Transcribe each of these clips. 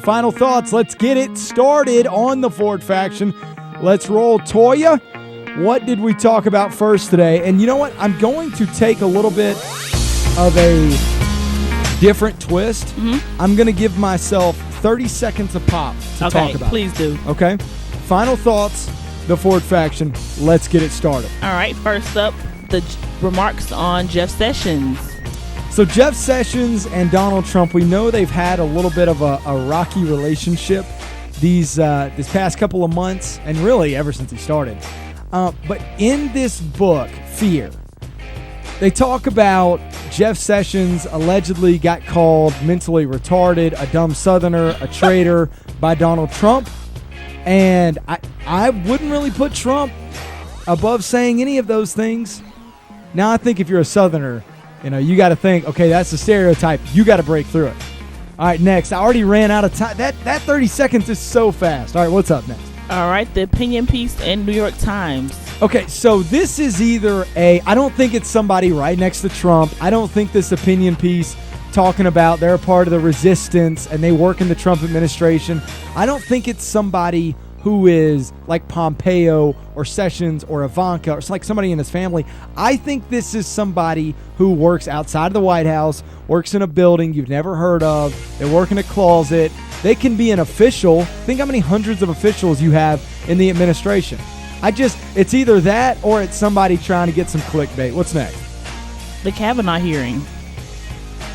Final thoughts. Let's get it started on the Ford Faction. Let's roll. Toya, what did we talk about first today? And you know what? I'm going to take a little bit of a different twist. Mm-hmm. I'm going to give myself 30 seconds a pop to talk about. Please do. Okay? Final thoughts, the Ford Faction. Let's get it started. All right. First up, the remarks on Jeff Sessions. So Jeff Sessions and Donald Trump, we know they've had a little bit of a rocky relationship this past couple of months, and really ever since he started. But in this book, Fear, they talk about Jeff Sessions allegedly got called mentally retarded, a dumb Southerner, a traitor by Donald Trump. And I wouldn't really put Trump above saying any of those things. Now, I think if you're a Southerner, you got to think, okay, that's the stereotype. You got to break through it. All right, next. I already ran out of time. That 30 seconds is so fast. All right, what's up next? All right, the opinion piece in New York Times. Okay, so this is either I don't think it's somebody right next to Trump. I don't think this opinion piece talking about they're a part of the resistance and they work in the Trump administration. I don't think it's somebody who is like Pompeo or Sessions or Ivanka or it's like somebody in his family. I think this is somebody who works outside of the White House, works in a building you've never heard of. They work in a closet. They can be an official. Think how many hundreds of officials you have in the administration. It's either that or it's somebody trying to get some clickbait. What's next? The Kavanaugh hearing.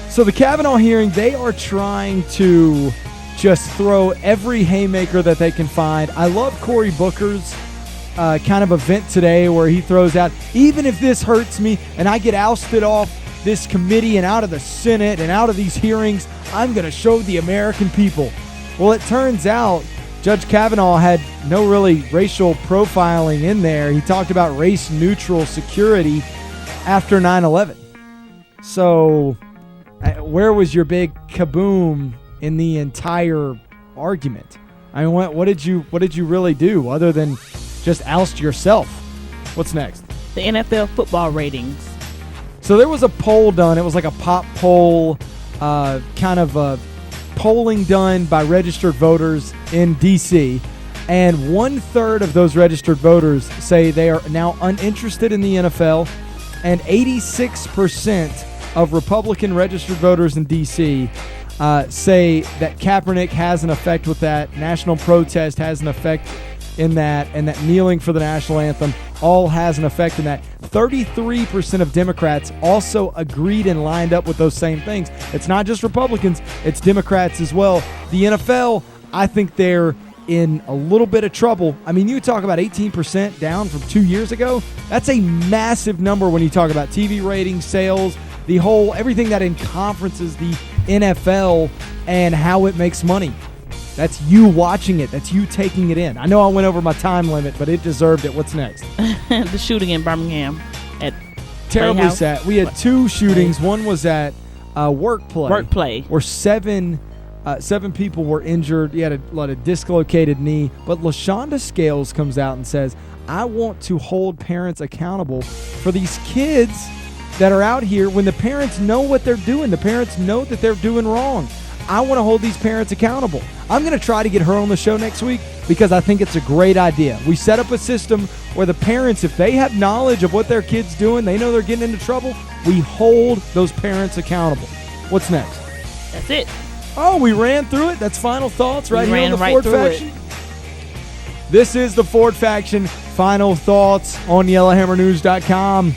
So the Kavanaugh hearing, they are trying to just throw every haymaker that they can find. I love Cory Booker's kind of event today where he throws out, even if this hurts me and I get ousted off this committee and out of the Senate and out of these hearings, I'm going to show the American people. Well, it turns out Judge Kavanaugh had no really racial profiling in there. He talked about race-neutral security after 9/11. So where was your big kaboom in the entire argument? I mean, what did you really do other than just oust yourself? What's next? The NFL football ratings. So there was a poll done. It was like a pop poll, kind of a polling done by registered voters in D.C., and 1/3 of those registered voters say they are now uninterested in the NFL, and 86% of Republican registered voters in D.C. Say that Kaepernick has an effect with that, national protest has an effect in that, and that kneeling for the national anthem all has an effect in that. 33% of Democrats also agreed and lined up with those same things. It's not just Republicans, it's Democrats as well. The NFL, I think they're in a little bit of trouble. I mean, you talk about 18% down from 2 years ago. That's a massive number when you talk about TV ratings, sales, everything that encompasses the NFL and how it makes money. That's you watching it. That's you taking it in. I know I went over my time limit, but it deserved it. What's next? The shooting in Birmingham at terribly sad. We had two shootings. One was at Workplay. Where seven people were injured. He had a dislocated knee. But LaShonda Scales comes out and says, I want to hold parents accountable for these kids that are out here when the parents know what they're doing. The parents know that they're doing wrong. I want to hold these parents accountable. I'm going to try to get her on the show next week because I think it's a great idea. We set up a system where the parents, if they have knowledge of what their kid's doing, they know they're getting into trouble, we hold those parents accountable. What's next? That's it. Oh, we ran through it? That's final thoughts right here on the Ford Faction? This is the Ford Faction. Final thoughts on YellowHammerNews.com.